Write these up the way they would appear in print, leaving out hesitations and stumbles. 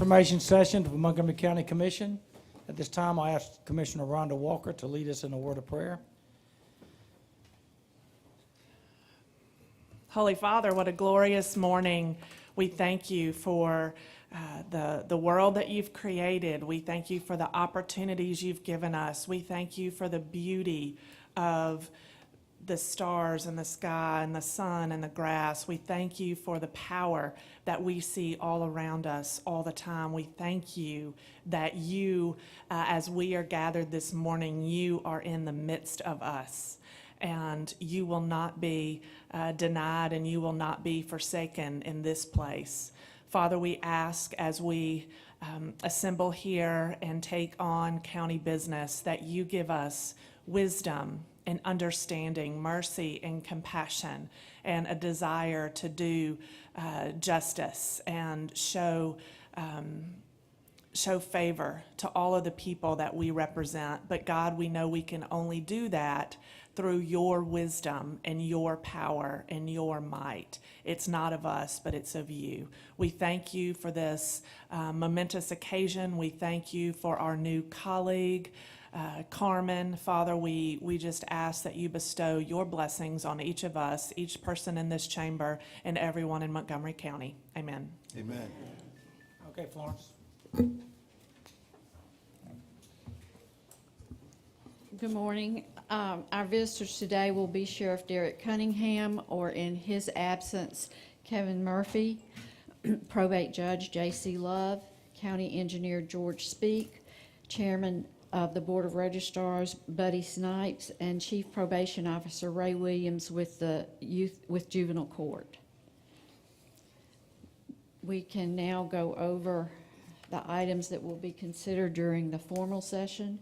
information session of the Montgomery County Commission. At this time, I ask Commissioner Rhonda Walker to lead us in a word of prayer. Holy Father, what a glorious morning. We thank you for the world that you've created. We thank you for the opportunities you've given us. We thank you for the beauty of the stars and the sky and the sun and the grass. We thank you for the power that we see all around us all the time. We thank you that you, as we are gathered this morning, you are in the midst of us. And you will not be denied, and you will not be forsaken in this place. Father, we ask as we assemble here and take on county business that you give us wisdom and understanding, mercy and compassion, and a desire to do justice and show favor to all of the people that we represent. But God, we know we can only do that through your wisdom and your power and your might. It's not of us, but it's of you. We thank you for this momentous occasion. We thank you for our new colleague, Carmen. Father, we just ask that you bestow your blessings on each of us, each person in this chamber, and everyone in Montgomery County. Amen. Amen. Okay, Florence. Good morning. Our visitors today will be Sheriff Derek Cunningham, or in his absence, Kevin Murphy, Probate Judge J.C. Love, County Engineer George Speak, Chairman of the Board of Registrars Buddy Snipes, and Chief Probation Officer Ray Williams with Juvenile Court. We can now go over the items that will be considered during the formal session.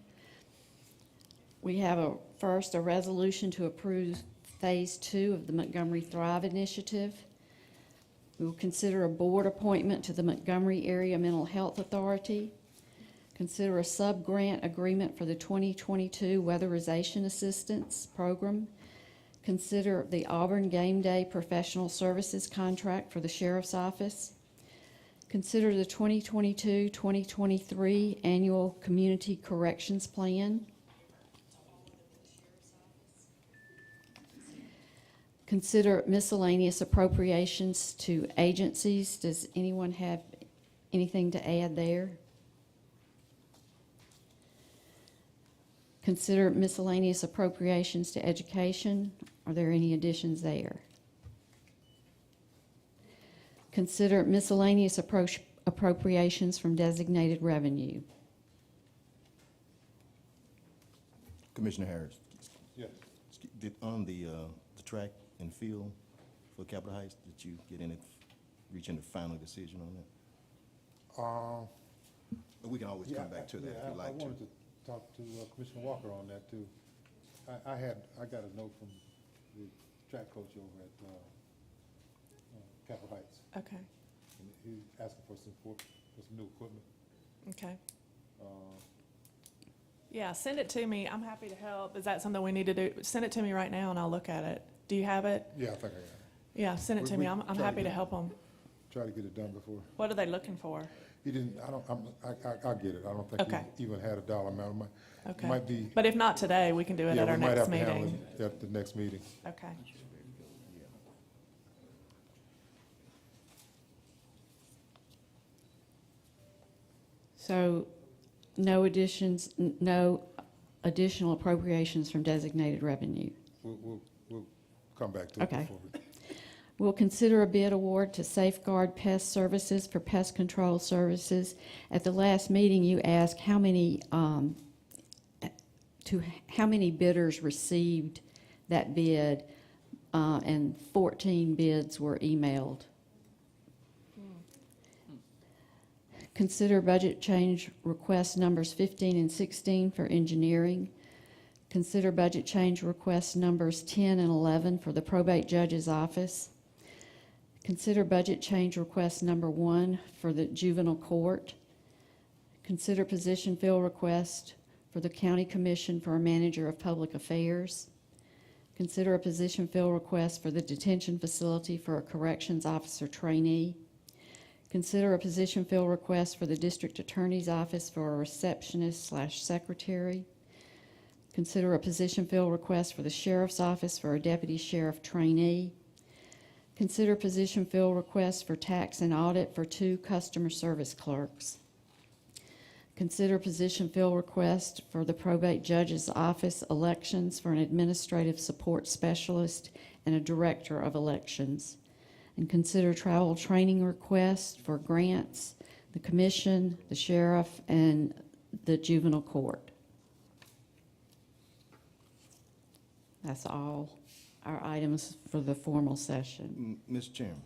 We have first a resolution to approve Phase 2 of the Montgomery Thrive Initiative. We will consider a board appointment to the Montgomery Area Mental Health Authority. Consider a sub-grant agreement for the 2022 Weatherization Assistance Program. Consider the Auburn Game Day Professional Services Contract for the Sheriff's Office. Consider the 2022-2023 Annual Community Corrections Plan. Consider miscellaneous appropriations to agencies. Does anyone have anything to add there? Consider miscellaneous appropriations to education. Are there any additions there? Consider miscellaneous appropriations from designated revenue. Commissioner Harris, Yes. on the track and field for Capitol Heights, did you reach any final decision on that? We can always come back to that if you'd like I to. wanted to talk to Commissioner Walker on that too. I got a note from the track coach over at Capitol Heights. Okay. And he's asking for some new equipment. Okay. Yeah, send it to me. I'm happy to help. Is that something we need to do? Send it to me right now and I'll look at it. Do you have it? Yeah, I think I got it. Yeah, send it to me. I'm try to happy get to it. help them. Try to get it done before. What are they looking for? He didn't, I'll get it. I don't think Okay. he even had a dollar amount. Okay. Might be, But if not today, we can do it yeah, at our we might next have to handle meeting. it at the next meeting. Okay. So no additional appropriations from designated revenue. We'll come back to it Okay. before we. We'll consider a bid award to Safeguard Pest Services for pest control services. At the last meeting, you asked how many bidders received that bid, and 14 bids were emailed. Consider budget change request numbers 15 and 16 for engineering. Consider budget change request numbers 10 and 11 for the probate judge's office. Consider budget change request number 1 for the juvenile court. Consider position fill request for the county commission for a manager of public affairs. Consider a position fill request for the detention facility for a corrections officer trainee. Consider a position fill request for the District Attorney's Office for a receptionist/secretary. Consider a position fill request for the Sheriff's Office for a Deputy Sheriff trainee. Consider position fill request for tax and audit for 2 customer service clerks. Consider position fill request for the Probate Judge's Office elections for an administrative support specialist and a director of elections. And consider travel training requests for grants, the commission, the sheriff, and the juvenile court. That's all our items for the formal session. Mr. Chairman,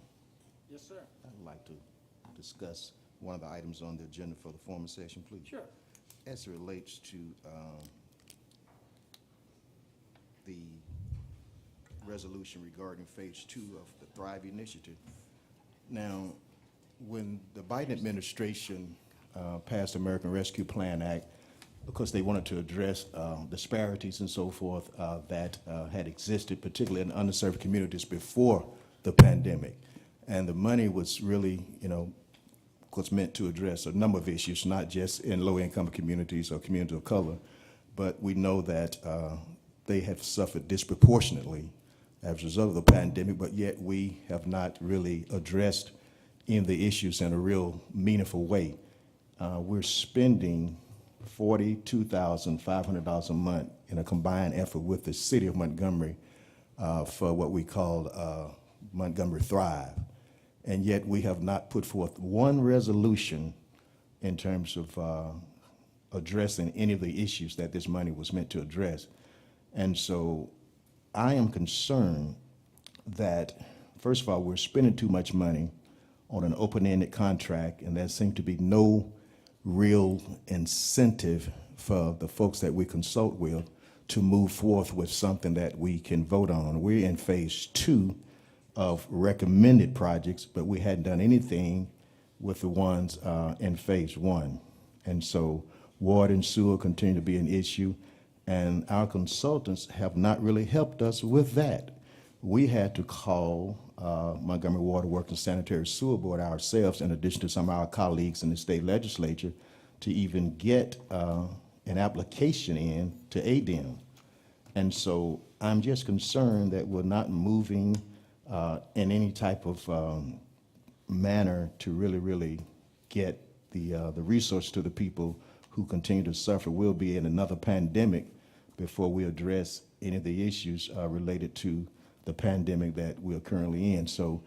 Yes, sir. I'd like to discuss one of the items on the agenda for the formal session, please. Sure. As it relates to the resolution regarding Phase 2 of the Thrive Initiative. Now, when the Biden administration passed the American Rescue Plan Act, of course, they wanted to address disparities and so forth that had existed, particularly in underserved communities before the pandemic. And the money was really, was meant to address a number of issues, not just in low-income communities or communities of color, but we know that they have suffered disproportionately as a result of the pandemic, but yet we have not really addressed any of the issues in a real meaningful way. We're spending $42,500 a month in a combined effort with the city of Montgomery for what we call Montgomery Thrive. And yet we have not put forth one resolution in terms of addressing any of the issues that this money was meant to address. And so I am concerned that, first of all, we're spending too much money on an open-ended contract, and there seems to be no real incentive for the folks that we consult with to move forth with something that we can vote on. We're in Phase 2 of recommended projects, but we hadn't done anything with the ones in Phase 1. And so water and sewer continue to be an issue, and our consultants have not really helped us with that. We had to call Montgomery Water Works and Sanitary Sewer Board ourselves, in addition to some of our colleagues in the state legislature, to even get an application in to ADEM. And so I'm just concerned that we're not moving in any type of manner to really get the resource to the people who continue to suffer. We'll be in another pandemic before we address any of the issues related to the pandemic that we're currently in. So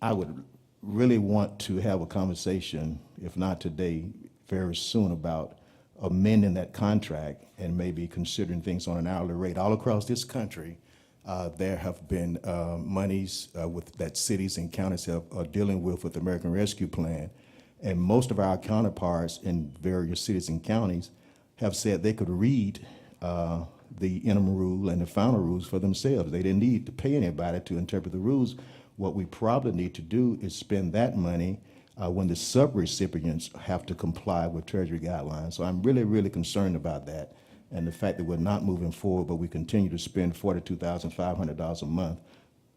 I would really want to have a conversation, if not today, very soon, about amending that contract and maybe considering things on an hourly rate. All across this country, there have been monies that cities and counties are dealing with the American Rescue Plan. And most of our counterparts in various cities and counties have said they could read the interim rule and the final rules for themselves. They didn't need to pay anybody to interpret the rules. What we probably need to do is spend that money when the subrecipients have to comply with Treasury guidelines. So I'm really concerned about that, and the fact that we're not moving forward, but we continue to spend $42,500 a month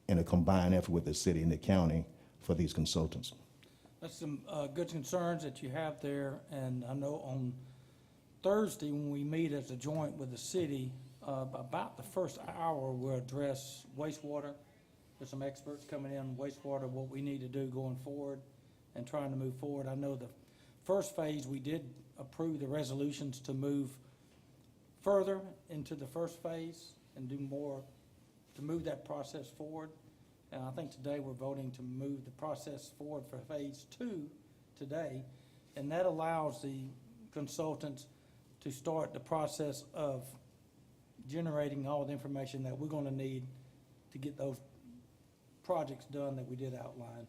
in a combined effort with the city and the county for these consultants. That's some good concerns that you have there, and I know on Thursday when we meet as a joint with the city, about the first hour we'll address wastewater. There's some experts coming in on wastewater, what we need to do going forward and trying to move forward. I know the first phase we did approve the resolutions to move further into the first phase and do more to move that process forward. And I think today we're voting to move the process forward for Phase 2 today. And that allows the consultants to start the process of generating all the information that we're going to need to get those projects done that we did outline.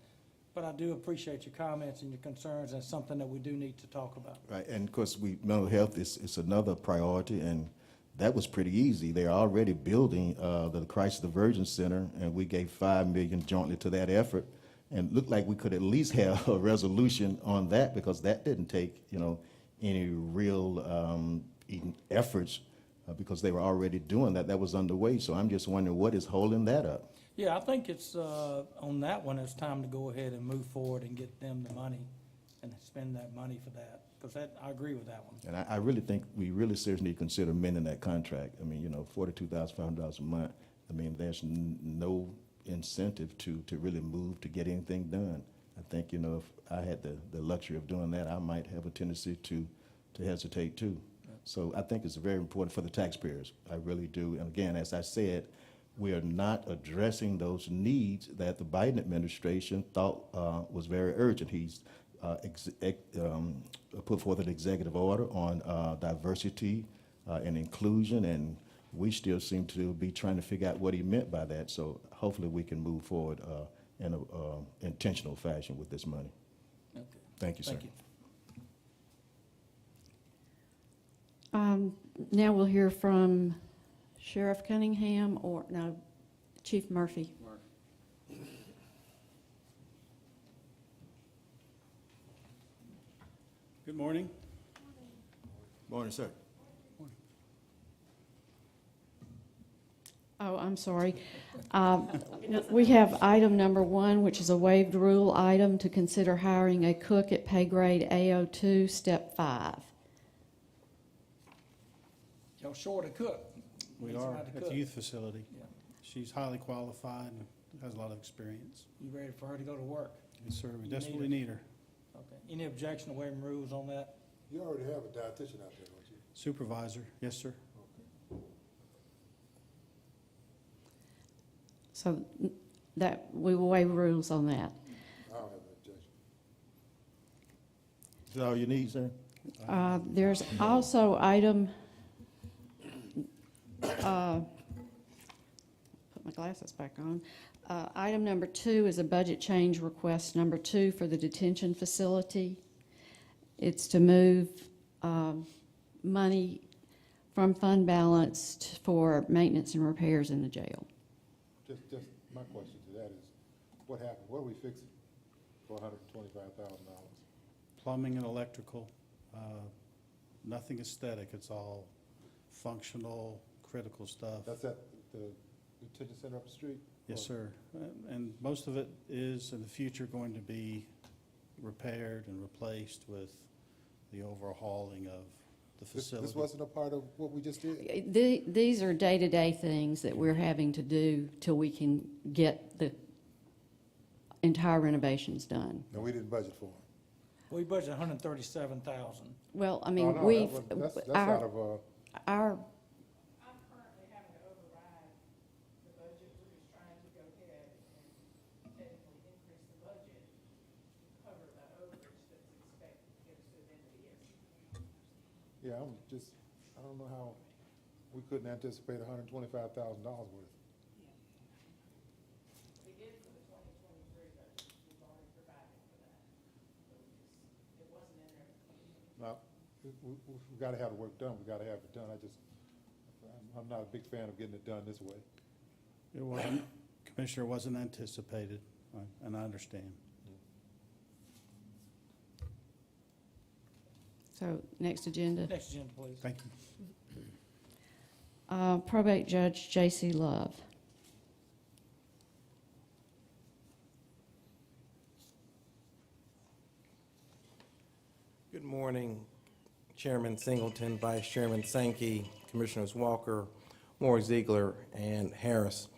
But I do appreciate your comments and your concerns. That's something that we do need to talk about. Right, and of course, mental health is another priority, and that was pretty easy. They're already building the Crisis Diversion Center, and we gave $5 million jointly to that effort, and it looked like we could at least have a resolution on that, because that didn't take any real efforts because they were already doing that. That was underway. So I'm just wondering what is holding that up. Yeah, I think it's, on that one, it's time to go ahead and move forward and get them the money and spend that money for that, because that, I agree with that one. And I really think we really seriously need to consider amending that contract. I mean, you know, $42,500 a month. I mean, there's no incentive to really move to get anything done. I think, you know, if I had the luxury of doing that, I might have a tendency to hesitate too. So I think it's very important for the taxpayers. I really do. And again, as I said, we are not addressing those needs that the Biden administration thought was very urgent. He's put forth an executive order on diversity and inclusion, and we still seem to be trying to figure out what he meant by that. So hopefully we can move forward in an intentional fashion with this money. Okay. Thank you, sir. Thank you. Now we'll hear from Sheriff Cunningham, or, no, Chief Murphy. Good morning. Morning, sir. Oh, I'm sorry. We have item number 1, which is a waived rule item to consider hiring a cook at pay grade AO2, step 5. Y'all short a cook. We Need are somebody to at cook. the youth facility. Yeah. She's highly qualified and has a lot of experience. You ready for her to go to work? Yes, sir. We You desperately need need her. Okay. Any objection to waiving rules on that? You already have a dietitian out there, don't you? Supervisor, yes, sir. So that, we will waive rules on that. I don't have an objection. Is that all you need, sir? There's also item, put my glasses back on. Item number 2 is a budget change request number 2 for the detention facility. It's to move money from fund balance for maintenance and repairs in the jail. Just my question to that is, what happened? What are we fixing for $125,000? Plumbing and electrical, nothing aesthetic. It's all functional, critical stuff. That's at the detention center up the street? Yes, sir. And most of it is in the future going to be repaired and replaced with the overhauling of the facility. This wasn't a part of what we just did? These are day-to-day things that we're having to do till we can get the entire renovations done. No, we didn't budget for them. We budgeted $137,000. Well, I No, mean, no, we've, that's out of, our, I'm currently having to override the budget. We're just trying to go ahead and technically increase the budget to cover the overage that's expected to get us to the end of the year. yeah, I don't know how we couldn't anticipate $125,000 worth. We did for the 2023 budget. We've already provided for that. It wasn't in there for 2023. Now, we've got to have the work done, we've got to have it done. I'm not a big fan of getting it done this way. It wasn't, Commissioner, it wasn't anticipated, and I understand. so, next agenda. Next agenda, please. Thank you. Probate Judge J.C. Love. Good morning, Chairman Singleton, Vice Chairman Sankey, Commissioners Walker, Moore, Ziegler, and Harris.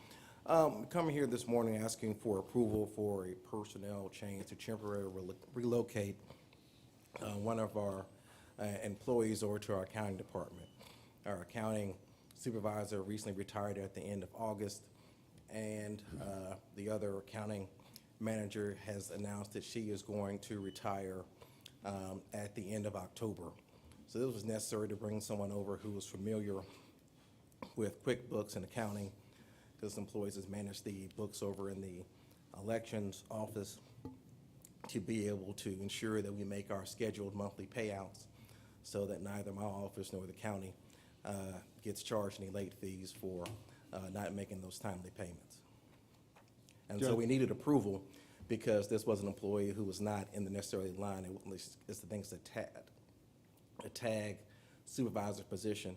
Coming here this morning asking for approval for a personnel change to temporarily relocate one of our employees over to our accounting department. Our accounting supervisor recently retired at the end of August, and the other accounting manager has announced that she is going to retire at the end of October. So this was necessary to bring someone over who was familiar with QuickBooks and accounting. This employee has managed the books over in the elections office to be able to ensure that we make our scheduled monthly payouts so that neither my office nor the county gets charged any late fees for not making those timely payments. And so we needed approval because this was an employee who was not in the necessarily line. It's the things that a tag supervisor position.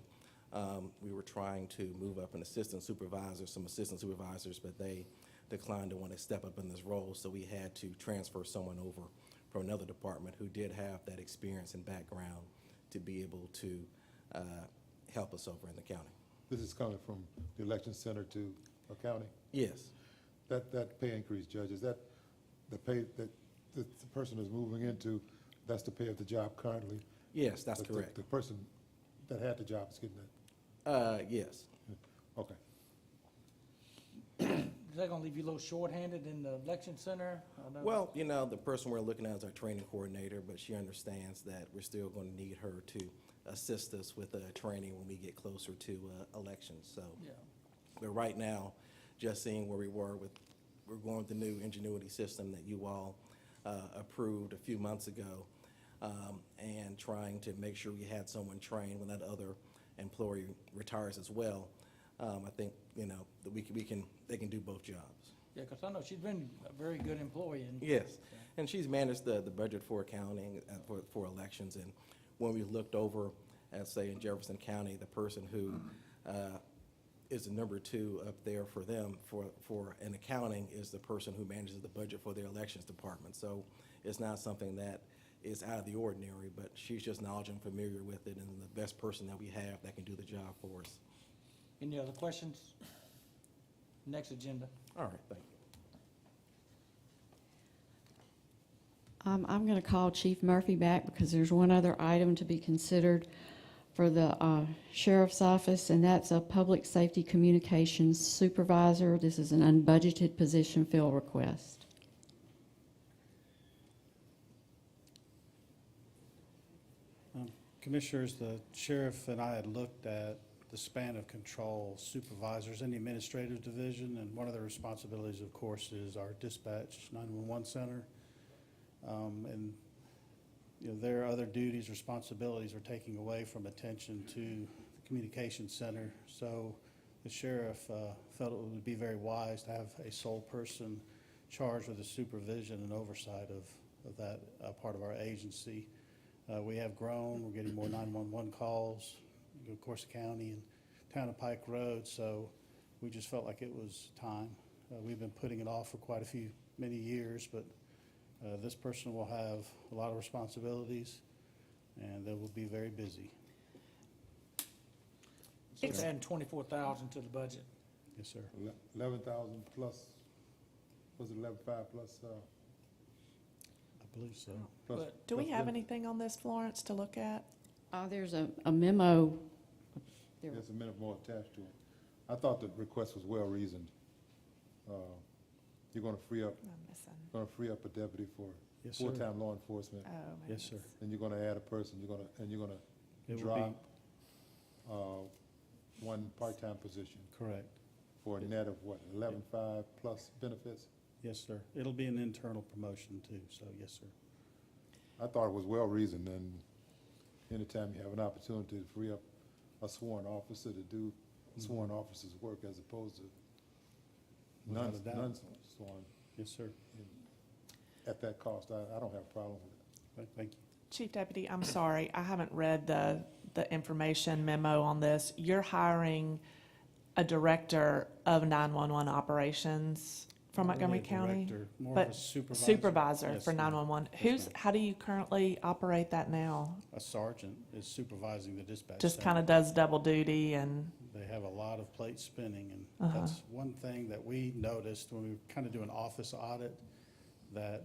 We were trying to move up some assistant supervisors, but they declined to want to step up in this role, so we had to transfer someone over from another department who did have that experience and background to be able to help us over in the county. This is coming from the election center to a county? Yes, That pay increase, Judge, is that the pay that the person is moving into, that's the pay of the job currently? yes, that's But correct. The person that had the job is getting that? Yes. Okay. Is that gonna leave you a little shorthanded in the election center? I know- Well, you know, the person we're looking at is our training coordinator, but she understands that we're still going to need her to assist us with training when we get closer to elections, so. Yeah, But right now, just seeing where we're going with the new Ingenuity system that you all approved a few months ago, and trying to make sure we had someone trained when that other employee retires as well. I think, you know, that they can do both jobs. yeah, because I know she's been a very good employee and. Yes, and she's managed the budget for accounting, for elections, and when we looked over, at say in Jefferson County, the person who is the number 2 up there for them for an accounting is the person who manages the budget for their elections department. So it's not something that is out of the ordinary, but she's just knowledgeable and familiar with it, and the best person that we have that can do the job for us. Any other questions? Next agenda. All right, thank you. I'm going to call Chief Murphy back because there's one other item to be considered for the sheriff's office, and that's a public safety communications supervisor. This is an unbudgeted position fill request. Commissioners, the sheriff and I had looked at the span of control supervisors in the administrative division, and one of their responsibilities, of course, is our dispatch 911 center. And, you know, their other duties, responsibilities are taking away from attention to the communications center. So the sheriff felt it would be very wise to have a sole person charged with the supervision and oversight of that part of our agency. We have grown, we're getting more 911 calls, of course, county and town of Pike Road, so we just felt like it was time. We've been putting it off for many years, but this person will have a lot of responsibilities, and they will be very busy. So it's adding 24,000 to the budget. Yes, sir. 11,000 plus, was it 11.5 plus? I believe so. Plus- But Do we plus have the- anything on this, Florence, to look at? There's a memo. There- There's a minute more attached to it. I thought the request was well reasoned. You're gonna free up I'm missing. a deputy for Yes, sir. full-time law enforcement, Oh, Yes, sir. and you're gonna add a person, you're gonna It will drop one part-time position be correct. for a net of what, 11.5 plus benefits? Yes, sir. It'll be an internal promotion too, so yes, sir. I thought it was well reasoned, and anytime you have an opportunity to free up a sworn officer to do sworn officer's work as opposed to Without a doubt. non-sworn, Yes, sir. at that cost, I don't have a problem with it. Thank you. Chief Deputy, I'm sorry, I haven't read the information memo on this. You're hiring a director of 911 operations from Not Montgomery really a County? director, more of But a supervisor. Supervisor Yes, for ma'am. 911. Yes, ma'am. How do you currently operate that now? A sergeant is supervising the dispatch Just center. kind of does double duty and, They have a lot of plates spinning, and Uh-huh. that's one thing that we noticed when we were kind of doing office audit, that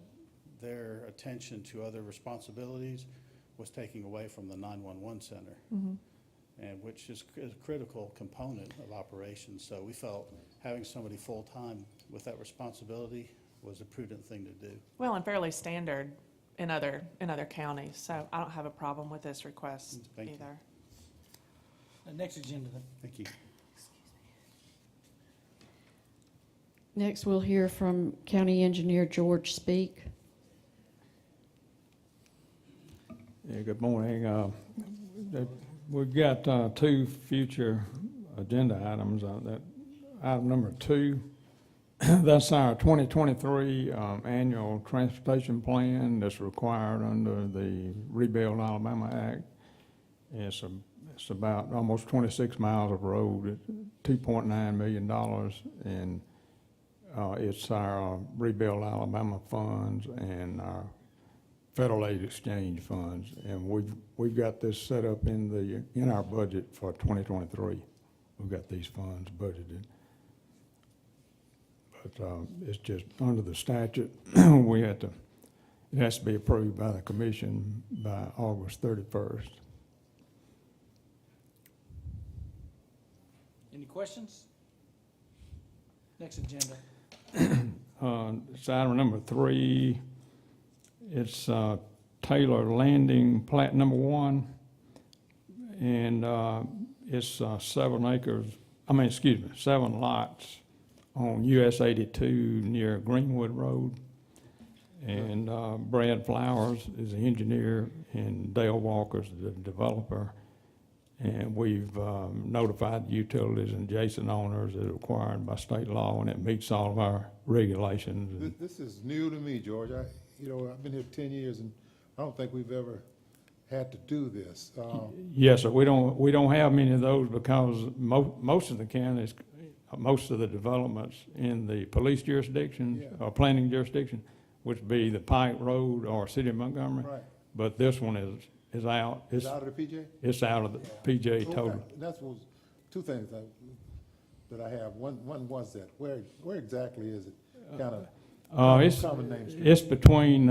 their attention to other responsibilities was taking away from the 911 center, and which is a critical component of operations. So we felt having somebody full-time with that responsibility was a prudent thing to do. well, and fairly standard in other counties. So I don't have a problem with this request Thank you. either. The next agenda then. Thank you. Next, we'll hear from County Engineer George Speak. Yeah, good morning. We've got two future agenda items. That item number 2, that's our 2023 annual transportation plan that's required under the Rebuild Alabama Act. It's It's about almost 26 miles of road, $2.9 million, and it's our Rebuild Alabama funds and our Federal Aid Exchange funds, and we've got this set up in our budget for 2023. We've got these funds budgeted, but it's just under the statute. It has to be approved by the commission by August 31st. Any questions? Next agenda. It's item number 3. It's Taylor Landing, Plat number 1, and it's 7 lots on US 82 near Greenwood Road. And Brad Flowers is the engineer, and Dale Walker's the developer. And we've notified the utilities and adjacent owners that are required by state law, and it meets all of our regulations. This is new to me, George. I've been here 10 years, and I don't think we've ever had to do this. Yes, sir. We don't have many of those because most of the counties, most of the developments in the police jurisdiction or planning jurisdiction, which would be the Pike Road or City of Montgomery. Right. But this one is out. It's out of the PJ? It's out of the PJ total. Okay. That's was two things that I have. One was that where exactly is it? Kind of common name street. It's between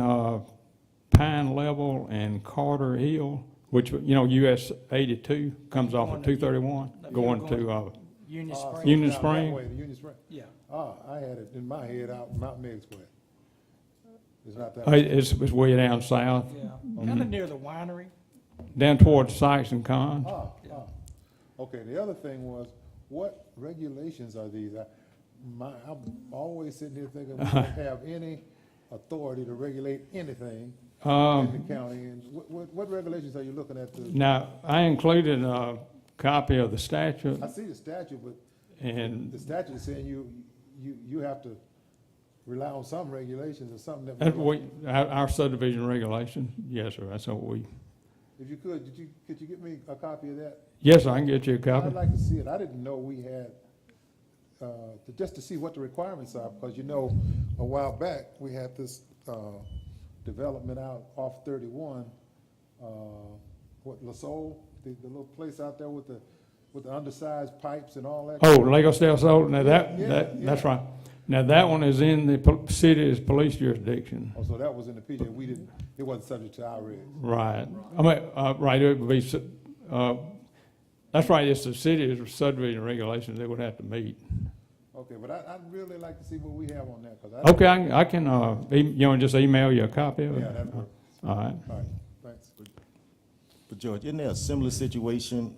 Pine Level and Carter Hill, which, US 82 comes off of 231, going to Union Springs. Union Down Spring. that way, to Union Spring. Yeah. I had it in my head out Mount Meigs way. It's not that way. It's way down south, Yeah, kind of near the winery. down towards Sykes and Con. Okay, the other thing was, what regulations are these? I'm always sitting here thinking we don't have any authority to regulate anything in the county. And what regulations are you looking at? Now, I included a copy of the statute, I see the statute, but and the statute is saying you have to rely on some regulations or something that. our subdivision regulation, yes, sir, that's what we, If you could you get me a copy of that? yes, I can get you a copy. I'd like to see it. I didn't know we had, just to see what the requirements are, because a while back, we had this development out off 31, LaSalle, the little place out there with the undersized pipes and all that. Oh, Lagos Del Sol, now Yeah. that's right. Now, that one is in the city's police jurisdiction. Oh, so that was in the PJ. It wasn't subject to our regs. Right. I mean, right, it would be, that's right, it's the city's subdivision regulations they would have to meet. Okay, but I'd really like to see what we have on that, because Okay, I can, you want to just email you a copy of it? Yeah, that works. All right. All right, thanks. But George, isn't there a similar situation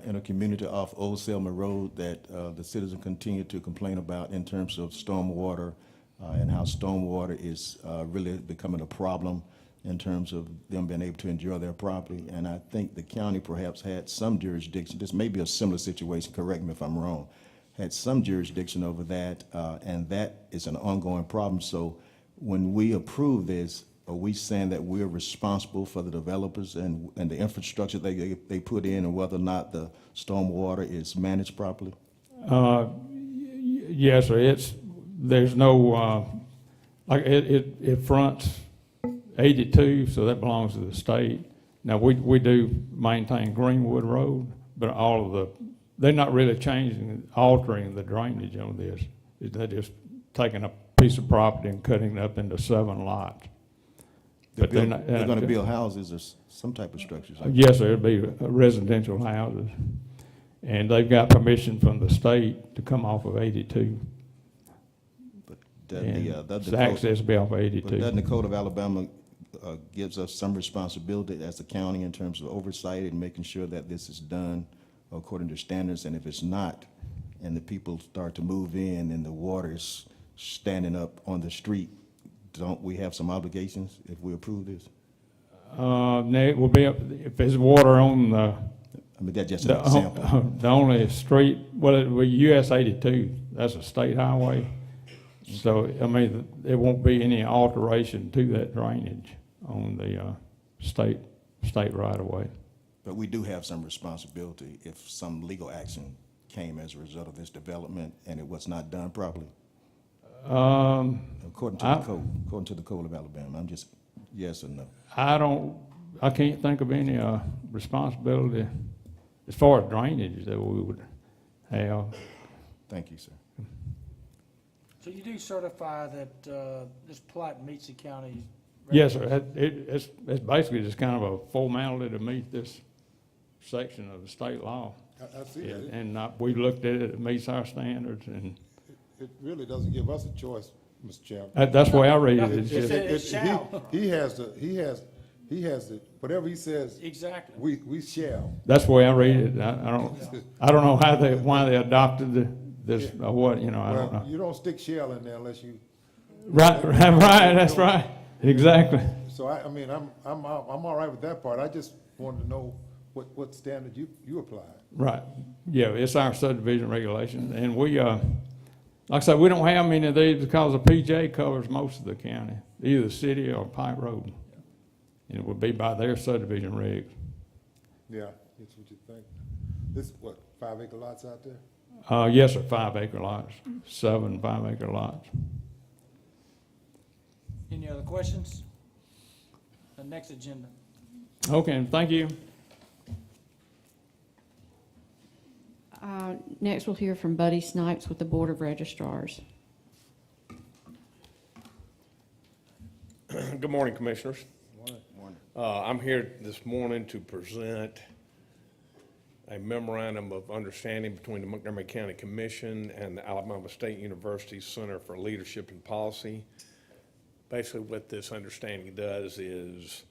in a community off Old Selma Road that the citizens continue to complain about in terms of stormwater and how stormwater is really becoming a problem in terms of them being able to enjoy their property? And I think the county perhaps had some jurisdiction, this may be a similar situation, correct me if I'm wrong, had some jurisdiction over that, and that is an ongoing problem. So when we approve this, are we saying that we're responsible for the developers and the infrastructure they put in, and whether or not the stormwater is managed properly? Yes, sir, there's no, like, it fronts 82, so that belongs to the state. Now, we do maintain Greenwood Road, but they're not really altering the drainage on this. They're just taking a piece of property and cutting it up into 7 lots. But They're going to build houses or some type of structures? Yes, sir, it'll be residential houses. And they've got permission from the state to come off of 82. But The access will be off of 82. But doesn't the Code of Alabama gives us some responsibility as a county in terms of oversight and making sure that this is done according to standards? And if it's not, and the people start to move in and the water is standing up on the street, don't we have some obligations if we approve this? Now, it will be, if there's water on I mean, that's just an example. the only street, well, it will be US 82, that's a state highway. So, I mean, there won't be any alteration to that drainage on the state right of way. But we do have some responsibility if some legal action came as a result of this development and it was not done properly, according to the code, according to the Code of Alabama. I'm just, yes or no? I can't think of any, responsibility as far as drainage that we would have. Thank you, sir. So you do certify that this plat meets the county's? Yes, sir. It's basically just kind of a formality to meet this section of the state law. I see that. And we've looked at it, it meets our standards, and It really doesn't give us a choice, Mr. Chairman. that's the way I read it. It's It just- said- It shall. He has the, whatever he says, Exactly. we shall. That's the way I read it. I don't know why they adopted this, or what, you know, I don't Well, know. you don't stick shall in there unless you, Right, that's right, exactly. so I mean, I'm all right with that part. I just wanted to know what standard you applied. Right, yeah, it's our subdivision regulation, and we, like I said, we don't have many of these because the PJ covers most of the county, either the city or Pike Road. And it would be by their subdivision regs. Yeah, that's what you think. This, what, 5 acre lots out there? Yes, sir, 5 acre lots, 7 5 acre lots. Any other questions? The next agenda. Okay, thank you. Next, we'll hear from Buddy Snipes with the Board of Registrars. Good morning, Commissioners. Morning. I'm here this morning to present a memorandum of understanding between the Montgomery County Commission and the Alabama State University Center for Leadership and Policy. Basically, what this understanding does is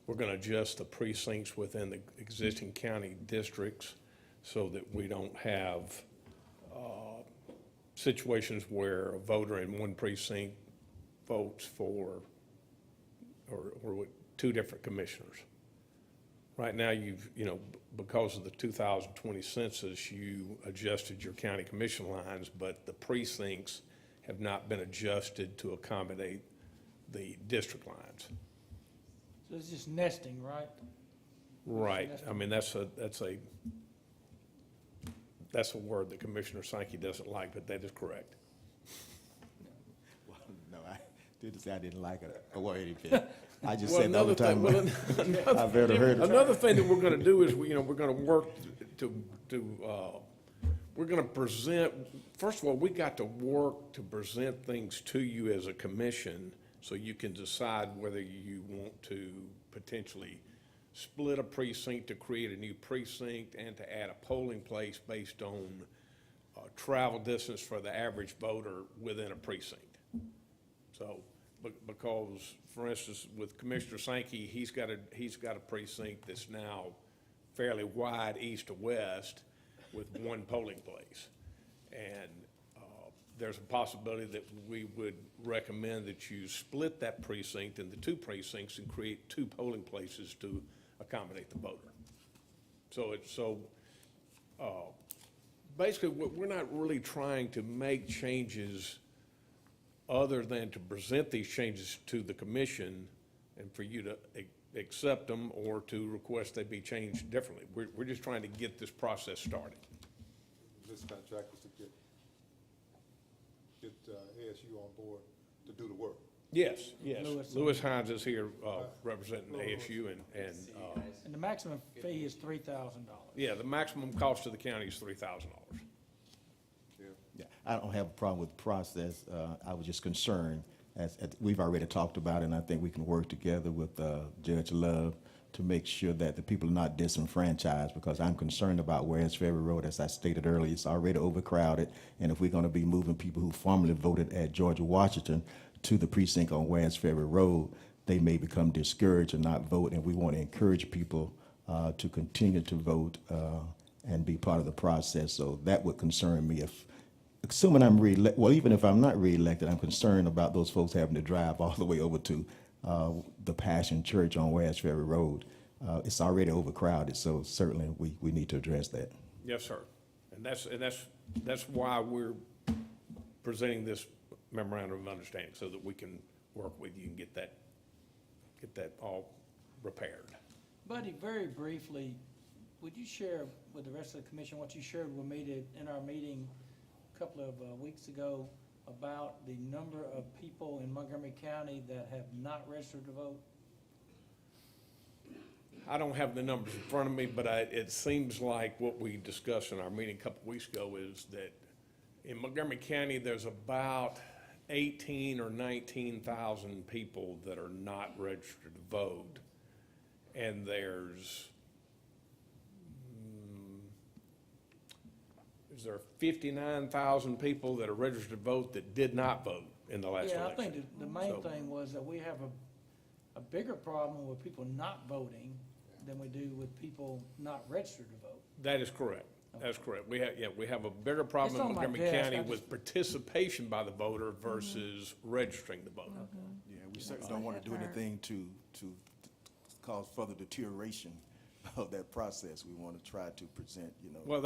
we're going to adjust the precincts within the existing county districts so that we don't have situations where a voter in one precinct votes for or with 2 different commissioners. Right now, because of the 2020 census, you adjusted your county commission lines, but the precincts have not been adjusted to accommodate the district lines. So it's just nesting, right? Right. I mean, that's a word that Commissioner Sankey doesn't like, but that is correct. Well, no, I didn't say I didn't like it or anything. I just Well, said the other time, I've ever heard of. Another thing that we're gonna do is, we're gonna work we're gonna present, first of all, we got to work to present things to you as a commission so you can decide whether you want to potentially split a precinct to create a new precinct and to add a polling place based on travel distance for the average voter within a precinct. So, because, for instance, with Commissioner Sankey, he's got a precinct that's now fairly wide east to west with one polling place. And there's a possibility that we would recommend that you split that precinct into 2 precincts and create 2 polling places to accommodate the voter. Basically, we're not really trying to make changes other than to present these changes to the commission and for you to accept them or to request they be changed differently. We're just trying to get this process started. This contract is to get ASU on board to do the work. Yes, yes. Lewis. Lewis Hines is here representing ASU and And the maximum fee is $3,000. yeah, the maximum cost to the county is $3,000. Yeah, I don't have a problem with the process. I was just concerned, as we've already talked about, and I think we can work together with Judge Love to make sure that the people are not disenfranchised, because I'm concerned about Wards Ferry Road. As I stated earlier, it's already overcrowded, and if we're going to be moving people who formerly voted at Georgia Washington to the precinct on Wards Ferry Road, they may become discouraged and not vote, and we want to encourage people to continue to vote and be part of the process. So that would concern me if, assuming I'm well, even if I'm not reelected, I'm concerned about those folks having to drive all the way over to the Passion Church on Wards Ferry Road. It's already overcrowded, so certainly we need to address that. Yes, sir. And that's why we're presenting this memorandum of understanding, so that we can work with you and get that all repaired. Buddy, very briefly, would you share with the rest of the commission what you shared with me in our meeting a couple of weeks ago about the number of people in Montgomery County that have not registered to vote? I don't have the numbers in front of me, but it seems like what we discussed in our meeting a couple weeks ago is that in Montgomery County, there's about 18 or 19,000 people that are not registered to vote. And there's, is there 59,000 people that are registered to vote that did not vote in the last election? Yeah, I think the main So- thing was that we have a bigger problem with people not voting than we do with people not registered to vote. That is correct. That's correct. We have a bigger problem It's in on my Montgomery desk. County I with participation by the voter versus registering the voter. Yeah, we certainly don't want to do anything to cause further deterioration of that process. We want to try to present, Well,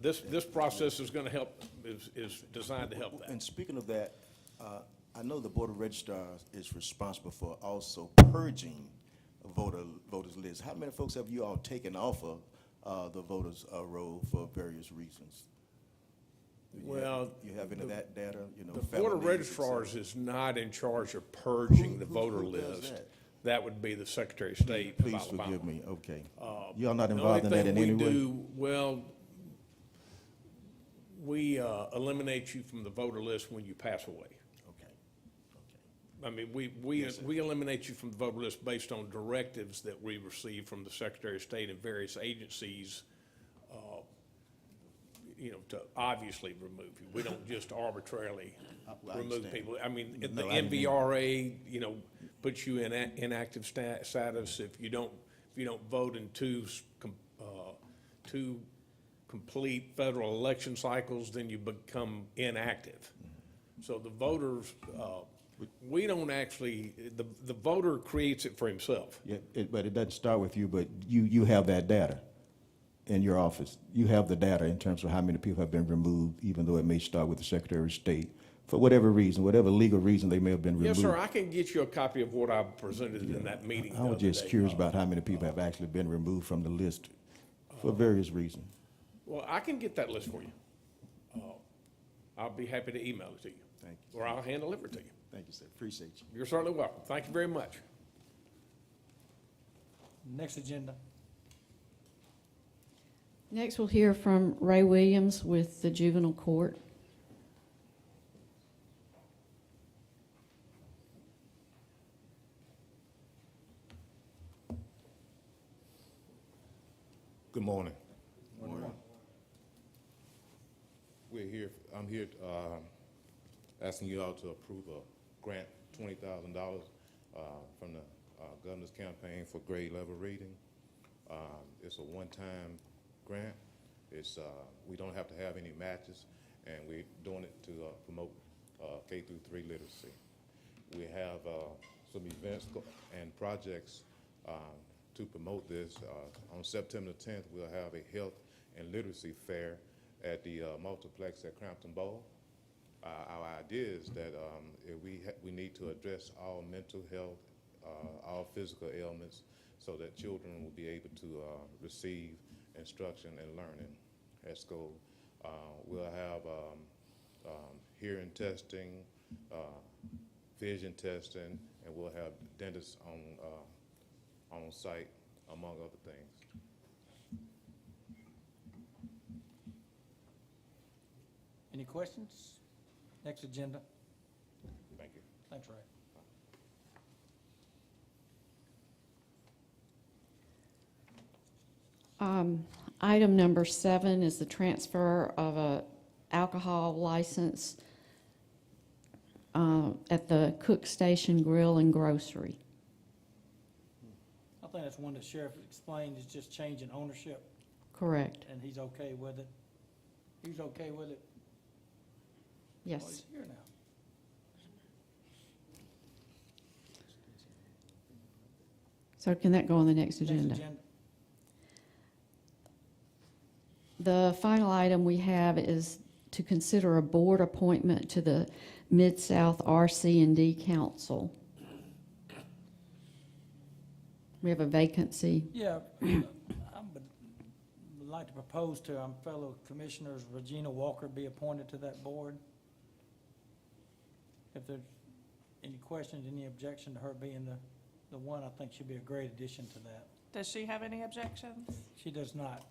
this process is gonna help, is designed to help that. And speaking of that, I know the Board of Registrars is responsible for also purging voters list. How many folks have you all taken off of the voters roll for various reasons? Well, You have any of that data, The Board of felonies, et Registrars cetera? is not in charge of purging the Who voter does list. that? That would be the Secretary of State of Please Alabama. forgive me, okay. You all not The involved in only that in thing any we way? do, well, we eliminate you from the voter list when you pass away. Okay, I mean, we eliminate you from the voter list based on directives that we receive from the Secretary of State and various agencies, to obviously remove you. We don't just arbitrarily I remove understand. people. I mean, the No, I didn't mean- NVRA, puts you in inactive status if you don't vote in two complete federal election cycles, then you become inactive. So the voters, we don't actually, the voter creates it for himself. yeah, but it doesn't start with you, but you have that data in your office. You have the data in terms of how many people have been removed, even though it may start with the Secretary of State, for whatever reason, whatever legal reason they may have been removed. Yes, sir, I can get you a copy of what I presented in that meeting the I was other just day. curious about how many people have actually been removed from the list for various reasons. Well, I can get that list for you. I'll be happy to email it to you. Thank you. Or I'll hand deliver it to you. Thank you, sir. Appreciate you. You're certainly welcome. Thank you very much. Next agenda. Next, we'll hear from Ray Williams with the Juvenile Court. Good morning. I'm here asking you all to approve a grant, $20,000 from the governor's campaign for grade level reading. It's a one-time grant. We don't have to have any matches, and we're doing it to promote K through 3 literacy. We have some events and projects to promote this. On September 10th, we'll have a health and literacy fair at the multiplex at Crampton Bowl. Our idea is that we need to address all mental health, all physical ailments, so that children will be able to receive instruction and learning at school. We'll have hearing testing, vision testing, and we'll have dentists on site, among other things. Any questions? Next agenda. Thank you. Thanks, Ray. Item number 7 is the transfer of a alcohol license at the Cook Station Grill and Grocery. I think that's one that Sheriff explained is just changing ownership, Correct. and he's okay with it. He's okay with it? Oh, Yes. he's here now. So can that go on the next Next agenda? agenda. The final item we have is to consider a board appointment to the Mid-South RC&D Council. We have a vacancy. Yeah, I would like to propose to our fellow commissioners, Regina Walker be appointed to that board. If there's any questions, any objection to her being the one, I think she'd be a great addition to that. Does she have any objections? She does not.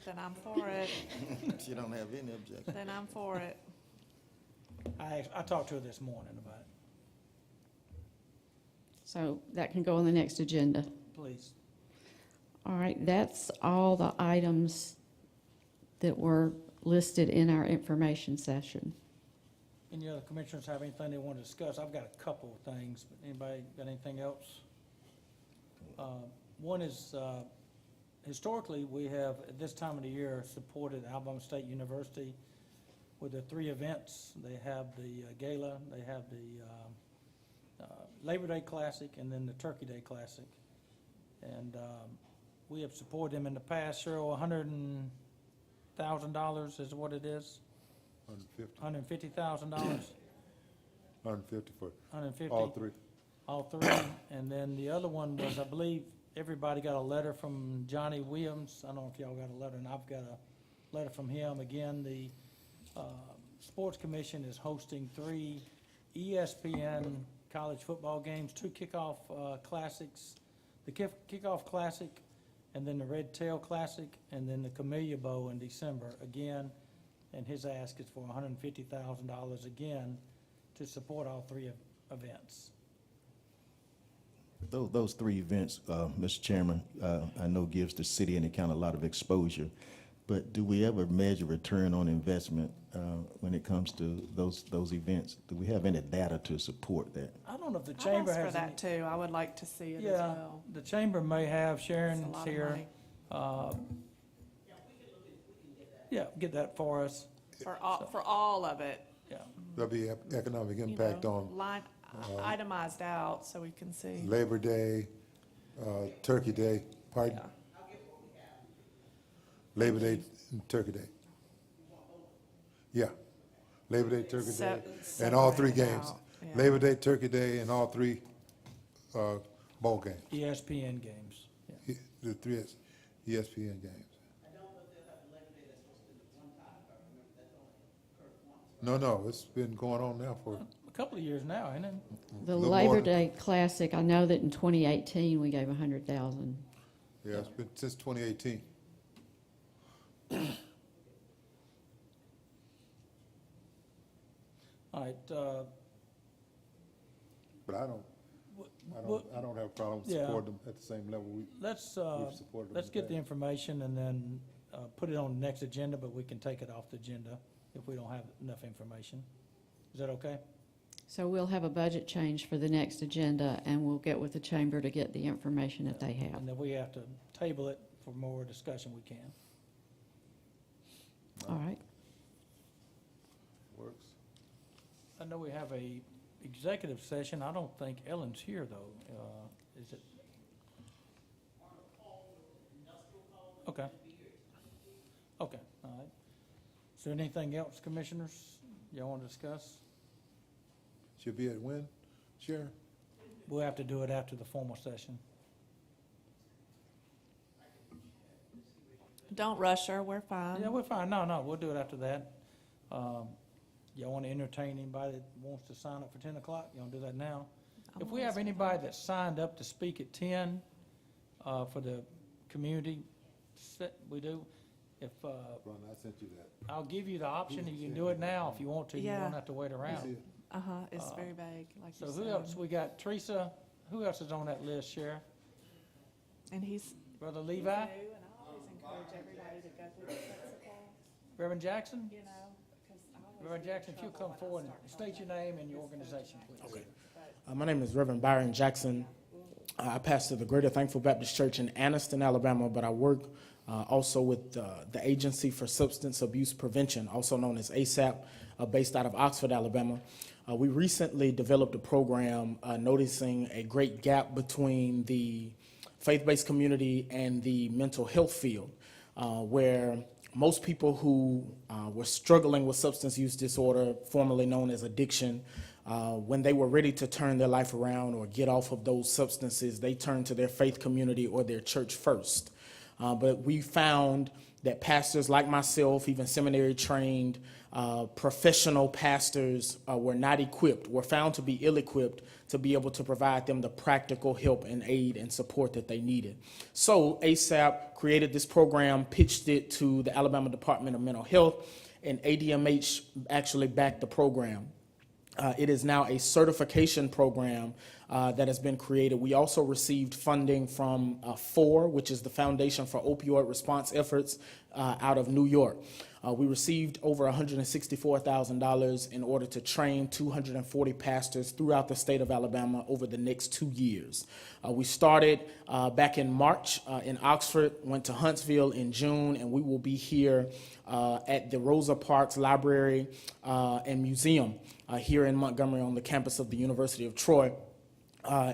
Then I'm for it. She don't have any objection. Then I'm for it. I talked to her this morning about it. So that can go on the next agenda. Please. All right, that's all the items that were listed in our information session. Any other commissioners have anything they want to discuss? I've got a couple of things, but anybody got anything else? One is, historically, we have, at this time of the year, supported Alabama State University with the 3 events. They have the gala, they have the Labor Day Classic, and then the Turkey Day Classic. And we have supported them in the past. Cheryl, $100,000 is what it is? 150, $150,000? 150 for 150? all 3. All 3. And then the other one was, I believe, everybody got a letter from Johnny Williams. I don't know if y'all got a letter, and I've got a letter from him. Again, the Sports Commission is hosting 3 ESPN college football games, 2 kickoff classics, the Kickoff Classic, and then the Red Tail Classic, and then the Camellia Bowl in December again. And his ask is for $150,000 again to support all 3 events. Those 3 events, Mr. Chairman, I know gives the city and the county a lot of exposure, but do we ever measure return on investment when it comes to those events? Do we have any data to support that? I don't know if the I've chamber asked for has any. that too. I would like to see it as Yeah, well. the chamber may have, It's a Sharon's lot of here. money. Yeah, get that for us, For all of it. yeah. There'll be economic you impact know, on line itemized out so we can see. Labor Day, Turkey Day, pardon? Yeah. Labor Day and Turkey Day. Yeah, Labor Day, Turkey Day, and all 3 Separate it games. out, yeah. Labor Day, Turkey Day, and all 3 bowl games. ESPN games, yeah. The 3 ESPN games. No, it's been going on now for, A couple of years now, ain't it? The Little Labor more- Day Classic, I know that in 2018, we gave 100,000. yeah, it's been since 2018. All right, But I don't have a problem Yeah. supporting them at the same level let's, we've supported them. let's in get the past. information and then put it on the next agenda, but we can take it off the agenda if we don't have enough information. Is that okay? So we'll have a budget change for the next agenda, and we'll get with the chamber to get the information that they have. And then we have to table it for more discussion, we can. All right. Works. I know we have a executive session. I don't think Ellen's here, though. Is it? Okay. Okay, all right. Is there anything else, commissioners, y'all want to discuss? She'll be at when, Sharon? We'll have to do it after the formal session. Don't rush her, we're fine. Yeah, we're fine. No, we'll do it after that. Y'all want to entertain anybody that wants to sign up for 10 o'clock? You want to do that now? If we have anybody that signed up to speak at 10 for the community, we do. If, Ron, I sent you that. I'll give you the option, you can do it now if you want to. You Yeah. don't have to wait You see around. it? It's very vague, like So you who else? said. We got Teresa. Who else is on that list, Sheriff? And he's. Brother Levi? And I always encourage everybody to go through the principles, Reverend Jackson? you know, because I always Reverend Jackson, if you'll come forward and state your name and your organization, please. Okay. My name is Reverend Byron Jackson. I pastor the Greater Thankful Baptist Church in Anniston, Alabama, but I work also with the Agency for Substance Abuse Prevention, also known as ASAP, based out of Oxford, Alabama. We recently developed a program noticing a great gap between the faith-based community and the mental health field, where most people who were struggling with substance use disorder, formerly known as addiction, When they were ready to turn their life around or get off of those substances, they turned to their faith community or their church first. But we found that pastors like myself, even seminary trained, professional pastors were not equipped, were found to be ill-equipped to be able to provide them the practical help and aid and support that they needed. So ASAP created this program, pitched it to the Alabama Department of Mental Health, and ADMH actually backed the program. It is now a certification program that has been created. We also received funding from FOR, which is the Foundation for Opioid Response Efforts out of New York. We received over $164,000 in order to train 240 pastors throughout the state of Alabama over the next 2 years. We started back in March in Oxford, went to Huntsville in June, and we will be here at the Rosa Parks Library and Museum here in Montgomery on the campus of the University of Troy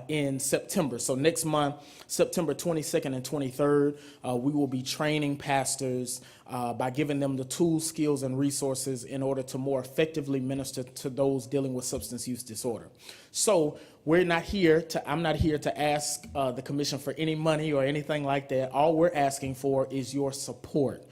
in September. So next month, September 22nd and 23rd, we will be training pastors by giving them the tools, skills, and resources in order to more effectively minister to those dealing with substance use disorder. So I'm not here to ask the commission for any money or anything like that. All we're asking for is your support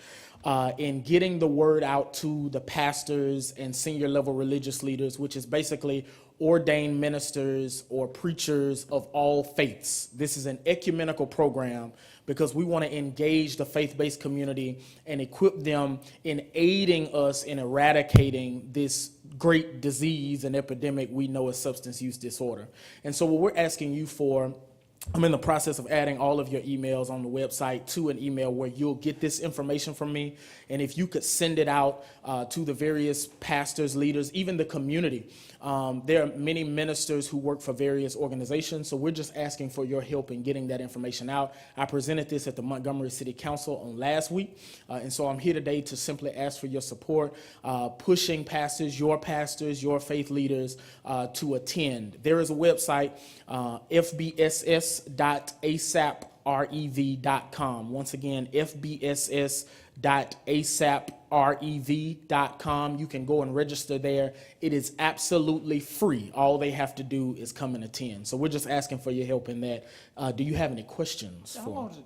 in getting the word out to the pastors and senior level religious leaders, which is basically ordained ministers or preachers of all faiths. This is an ecumenical program because we want to engage the faith-based community and equip them in aiding us in eradicating this great disease and epidemic we know as substance use disorder. And so what we're asking you for, I'm in the process of adding all of your emails on the website to an email where you'll get this information from me. And if you could send it out to the various pastors, leaders, even the community. There are many ministers who work for various organizations, so we're just asking for your help in getting that information out. I presented this at the Montgomery City Council on last week, and so I'm here today to simply ask for your support, pushing pastors, your faith leaders to attend. There is a website, fbss.asaprev.com. Once again, fbss.asaprev.com. You can go and register there. It is absolutely free. All they have to do is come and attend. So we're just asking for your help in that. Do you have any questions? How long is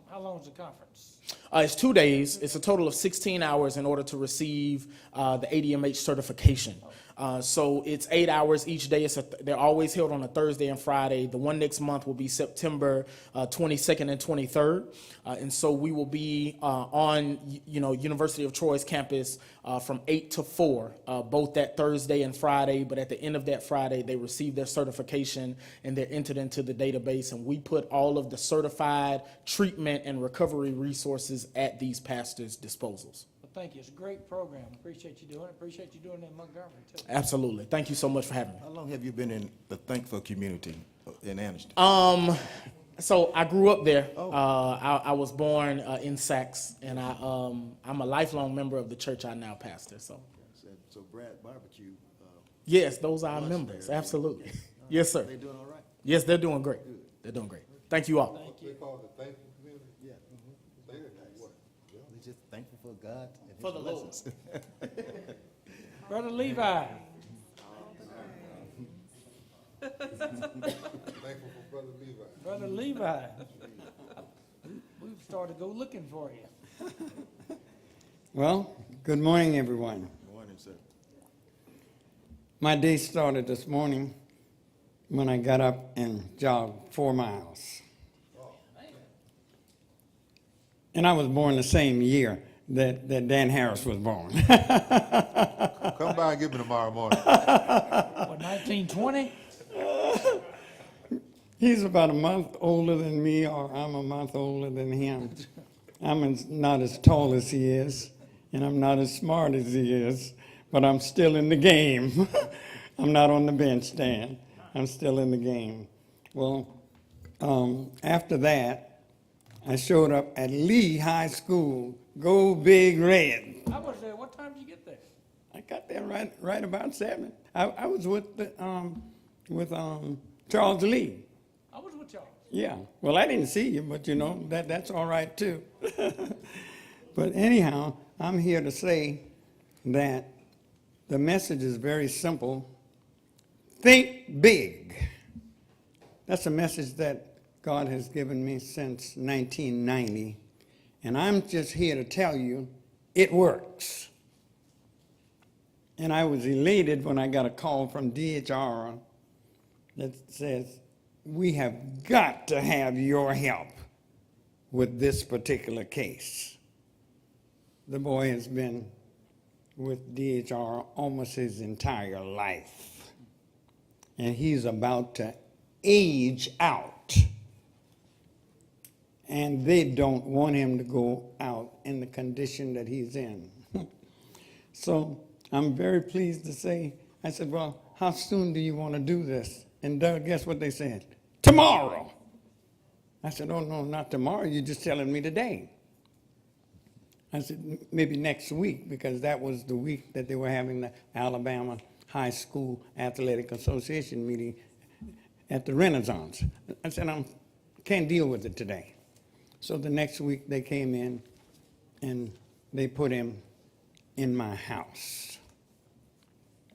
the conference? It's 2 days. It's a total of 16 hours in order to receive the ADMH certification. So it's 8 hours each day. They're always held on a Thursday and Friday. The one next month will be September 22nd and 23rd. And so we will be on University of Troy's campus from 8 to 4, both that Thursday and Friday. But at the end of that Friday, they receive their certification and they're entered into the database. And we put all of the certified treatment and recovery resources at these pastors' disposals. Well, thank you. It's a great program. Appreciate you doing it. Appreciate you doing it in Montgomery, too. Absolutely. Thank you so much for having me. How long have you been in the Thankful community in Anniston? So I grew up there. Oh. I was born in Saks, and I'm a lifelong member of the church I now pastor. So So Brad Barbecue. yes, those are our Lunch members. there. Absolutely. Yes, sir. They doing all right? Yes, they're doing great. They're doing great. Thank you all. Thank They you. call it the thankful community? Yeah. They did what? We're just thankful for God and His For the Lord. blessings. Brother Levi. Thankful for Brother Levi. Brother Levi. We've started to go looking for you. Well, good morning, everyone. Morning, sir. My day started this morning when I got up and jogged 4 miles. And I was born the same year that Dan Harris was born. Come by and get me tomorrow morning. What, 1920? He's about a month older than me, or I'm a month older than him. Not as tall as he is, and I'm not as smart as he is, but I'm still in the game. I'm not on the bench, Dan. I'm still in the game. Well, after that, I showed up at Lee High School, Go Big Red. I was there. What time did you get there? I got there right about 7. I was with Charles Lee. I was with y'all. Yeah. Well, I didn't see you, but that's all right too. But anyhow, I'm here to say that the message is very simple. think big. That's a message that God has given me since 1990, and I'm just here to tell you it works. And I was elated when I got a call from DHR that says, we have got to have your help with this particular case. The boy has been with DHR almost his entire life, and he's about to age out, and they don't want him to go out in the condition that he's in. So I'm very pleased to say, I said, well, how soon do you want to do this? And guess what they said? Tomorrow. I said, oh, no, not tomorrow. You're just telling me today. I said, maybe next week, because that was the week that they were having the Alabama High School Athletic Association meeting at the Renaissance. I said, I can't deal with it today. So the next week they came in and they put him in my house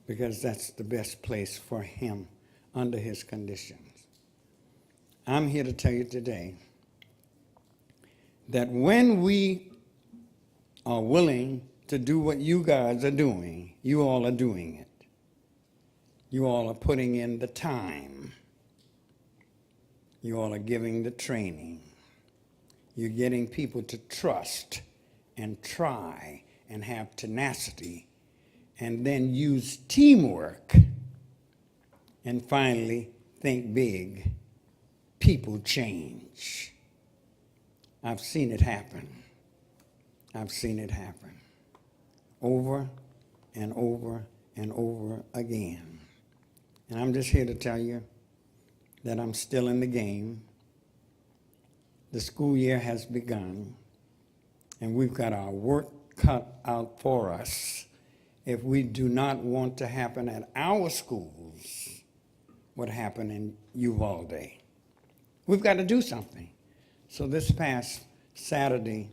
because that's the best place for him under his conditions. I'm here to tell you today that when we are willing to do what you guys are doing, you all are doing it. You all are putting in the time. You all are giving the training. You're getting people to trust and try and have tenacity and then use teamwork and finally think big. People change. I've seen it happen. I've seen it happen over and over and over again. And I'm just here to tell you that I'm still in the game. The school year has begun, and we've got our work cut out for us if we do not want to happen at our schools what happened in Uvalde. We've got to do something. So this past Saturday,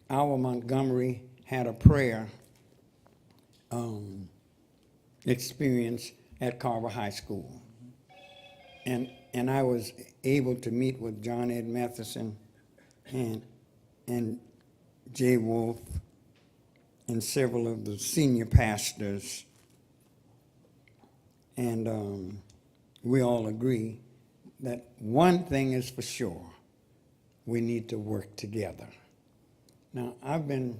our Montgomery had a prayer experience at Carver High School. And I was able to meet with John Ed Matheson and Jay Wolf and several of the senior pastors. And we all agree that one thing is for sure, we need to work together. Now, I've been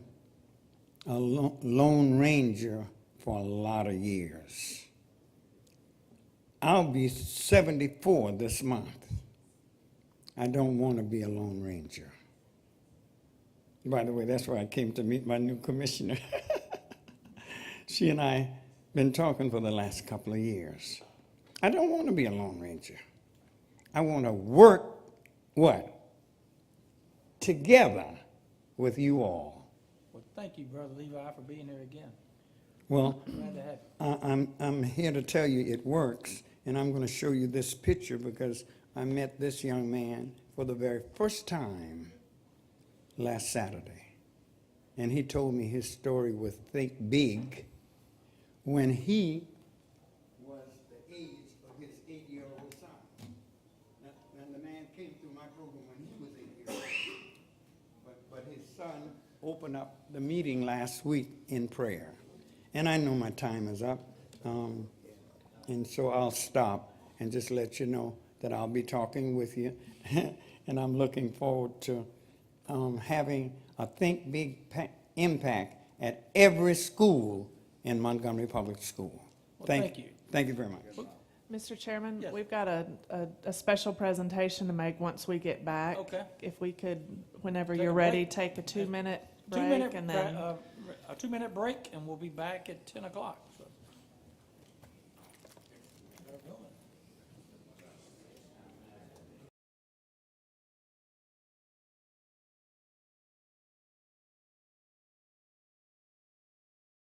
a lone ranger for a lot of years. I'll be 74 this month. I don't want to be a lone ranger. By the way, that's why I came to meet my new commissioner. She and I been talking for the last couple of years. I don't want to be a lone ranger. I want to work, what? Together with you all. Well, thank you, Brother Levi, for being here again. Well, Glad to have you. I'm here to tell you it works, and I'm going to show you this picture because I met this young man for the very first time last Saturday. And he told me his story with Think Big when he was the age of his 8-year-old son. And the man came through my program when he was 8 years old. But his son opened up the meeting last week in prayer. And I know my time is up, and so I'll stop and just let you know that I'll be talking with you, and I'm looking forward to having a Think Big impact at every school in Montgomery Public School. Well, thank you. Thank you very much. Mr. Chairman, Yes. we've got a special presentation to make once we get back. Okay. If we could, whenever Take you're a ready, break. take a 2-minute break 2-minute, and then. a 2-minute break, and we'll be back at 10 o'clock. So.